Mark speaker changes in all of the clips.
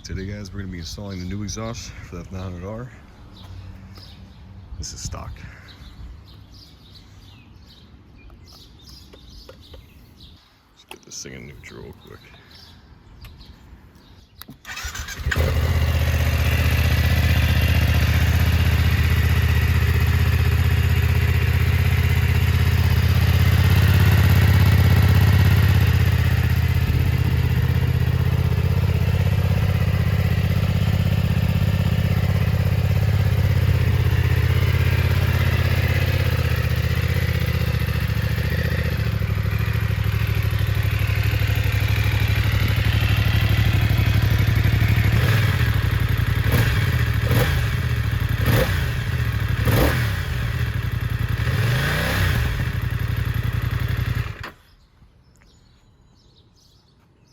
Speaker 1: Today guys, we're going to be installing the new exhaust for the F900R. This is stock. Let's get this thing in neutral real quick.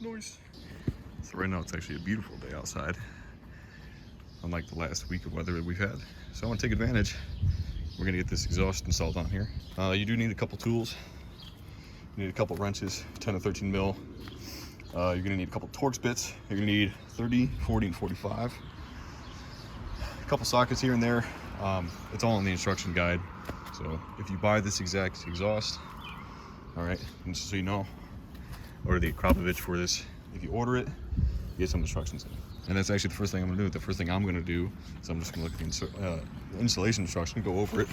Speaker 1: Noise. So right now it's actually a beautiful day outside, unlike the last week of weather that we've had. So I want to take advantage. We're going to get this exhaust installed on here. You do need a couple tools. You need a couple wrenches, 10 to 13 mil. You're going to need a couple Torx bits. You're going to need 30, 40, and 45. A couple sockets here and there. It's all in the instruction guide. So if you buy this exact exhaust, all right, and just so you know, order the Akrapovic for this. If you order it, you get some instructions in. And that's actually the first thing I'm gonna do. The first thing I'm gonna do is I'm just gonna look at the installation instruction, go over it,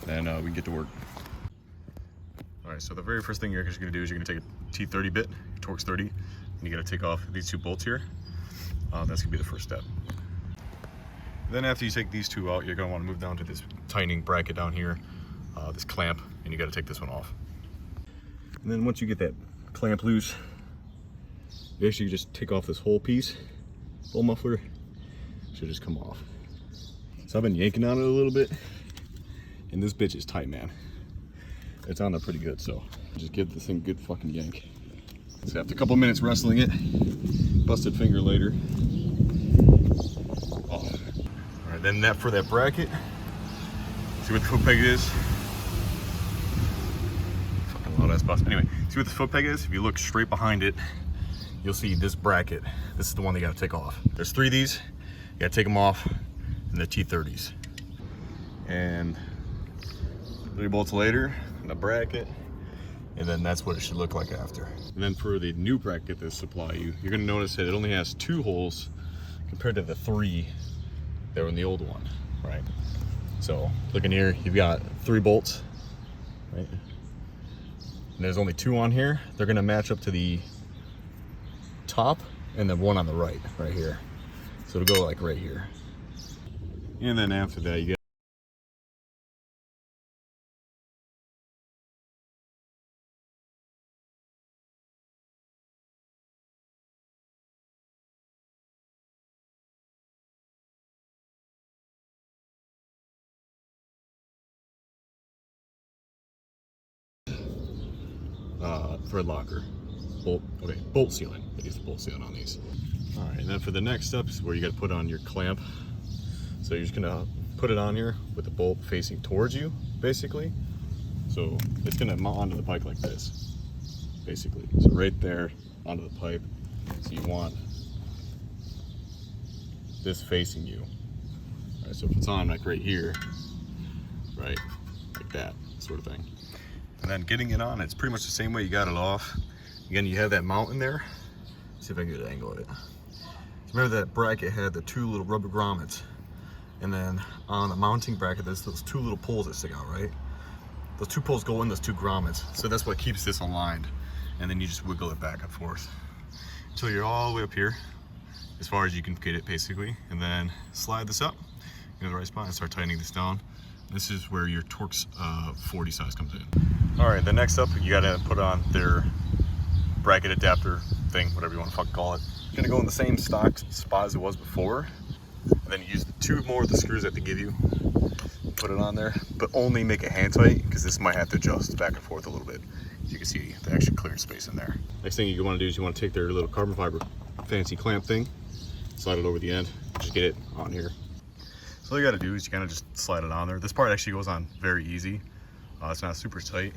Speaker 1: and we can get to work. All right, so the very first thing you're gonna do is you're gonna take a T30 bit, Torx 30, and you gotta take off these two bolts here. That's gonna be the first step. Then after you take these two out, you're gonna wanna move down to this tightening bracket down here, this clamp, and you gotta take this one off. And then once you get that clamp loose, you actually just take off this whole piece. Whole muffler should just come off. So I've been yanking on it a little bit, and this bitch is tight, man. It's on there pretty good, so just give this thing a good fucking yank. So after a couple minutes wrestling it, busted finger later. Oh. All right, then that for that bracket. See what the foot peg is? Fucking low ass bust. Anyway, see what the foot peg is? If you look straight behind it, you'll see this bracket. This is the one that you gotta take off. There's 3 of these. You gotta take them off, and the T30s. And 3 bolts later, and the bracket, and then that's what it should look like after. And then for the new bracket that supply you, you're gonna notice that it only has 2 holes compared to the 3 that were in the old one, right? So looking here, you've got 3 bolts, right? And there's only 2 on here. They're gonna match up to the top and then 1 on the right here. So it'll go like right here. And then after that, you get thread locker. Bolt sealing. I use the bolt sealing on these. All right, and then for the next step is where you got to put on your clamp. So you're just gonna put it on here with the bolt facing towards you, basically. So it's gonna mount onto the pipe like this, basically. So right there onto the pipe. So you want this facing you. All right, so if it's on like right here, right, like that sort of thing. And then getting it on, it's pretty much the same way you got it off. Again, you have that mount in there. Let's see if I can get an angle of it. So remember that bracket had the 2 little rubber grommets. And then on the mounting bracket, there's those 2 little poles that stick out, right? Those 2 poles go in those 2 grommets. So that's what keeps this aligned. And then you just wiggle it back and forth until you're all the way up here, as far as you can get it, basically. And then slide this up in the right spot and start tightening this down. This is where your Torx 40 size comes in. All right, the next up, you gotta put on their bracket adapter thing, whatever you want to fucking call it. It's gonna go in the same stock spot as it was before, and then use the 2 more of the screws that they give you, put it on there, but only make it hand tight, because this might have to adjust back and forth a little bit. You can see the extra clearance space in there. Next thing you want to do is you want to take their little carbon fiber fancy clamp thing, slide it over the end, just get it on here. So all you got to do is you kind of just slide it on there. This part actually goes on very easy. It's not super tight.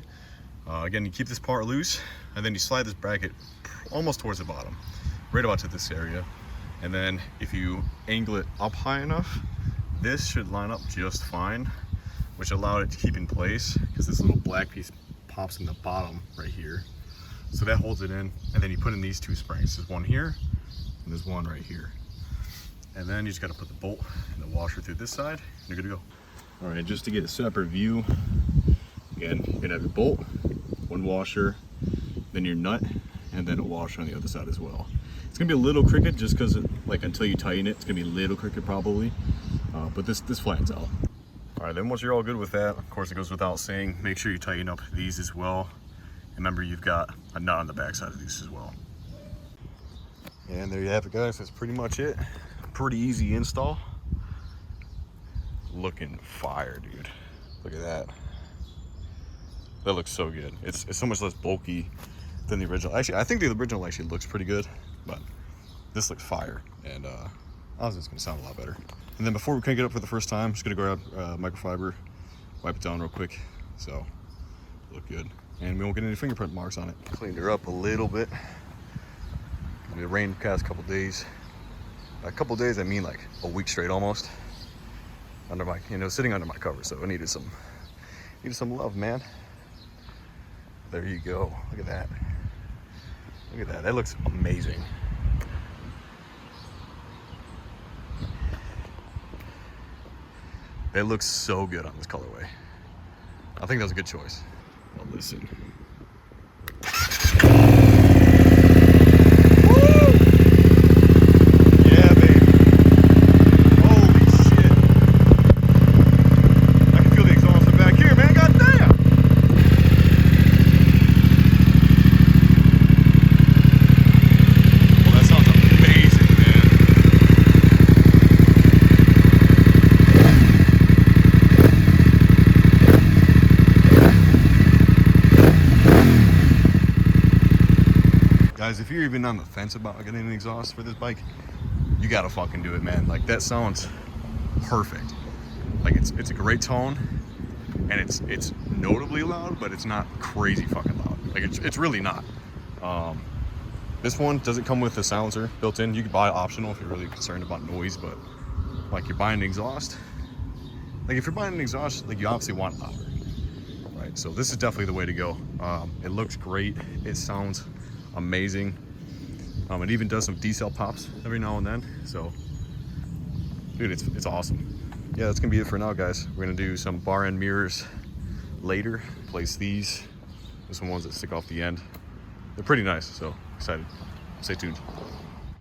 Speaker 1: Again, you keep this part loose, and then you slide this bracket almost towards the bottom, right about to this area. And then if you angle it up high enough, this should line up just fine, which allowed it to keep in place because this little black piece pops in the bottom right here. So that holds it in, and then you put in these two springs. There's one here, and there's one right here. And then you just gotta put the bolt and the washer through this side, and you're good to go. All right, just to get a separate view, again, you're gonna have your bolt, one washer, then your nut, and then a washer on the other side as well. It's gonna be a little crooked just because, like, until you tighten it, it's gonna be a little crooked probably, but this flattens out. All right, then once you're all good with that, of course it goes without saying, make sure you tighten up these as well. And remember, you've got a nut on the back side of these as well. And there you have it, guys. That's pretty much it. Pretty easy install. Looking fire, dude. Look at that. That looks so good. It's so much less bulky than the original. Actually, I think the original actually looks pretty good, but this looks fire. And honestly, it's gonna sound a lot better. And then before we crank it up for the first time, I'm just gonna grab microfiber, wipe it down real quick. So, look good. And we won't get any fingerprint marks on it. Cleaned her up a little bit. It rained the past couple days. By a couple days, I mean like a week straight almost. Under my, sitting under my cover, so I needed some love, man. There you go. Look at that. Look at that. That looks amazing. It looks so good on this colorway. I think that was a good choice. Well, listen. Guys, if you're even on the fence about getting an exhaust for this bike, you gotta fucking do it, man. Like, that sounds perfect. Like, it's a great tone, and it's notably loud, but it's not crazy fucking loud. Like, it's really not. This one doesn't come with a silencer built in. You can buy optional if you're really concerned about noise, but like, you're buying an exhaust. Like, if you're buying an exhaust, like, you obviously want louder, right? So this is definitely the way to go. It looks great. It sounds amazing. It even does some decel pops every now and then. So, dude, it's awesome. Yeah, that's gonna be it for now, guys. We're gonna do some bar end mirrors later. Place these. There's some ones that stick off the end. They're pretty nice, so excited. Stay tuned.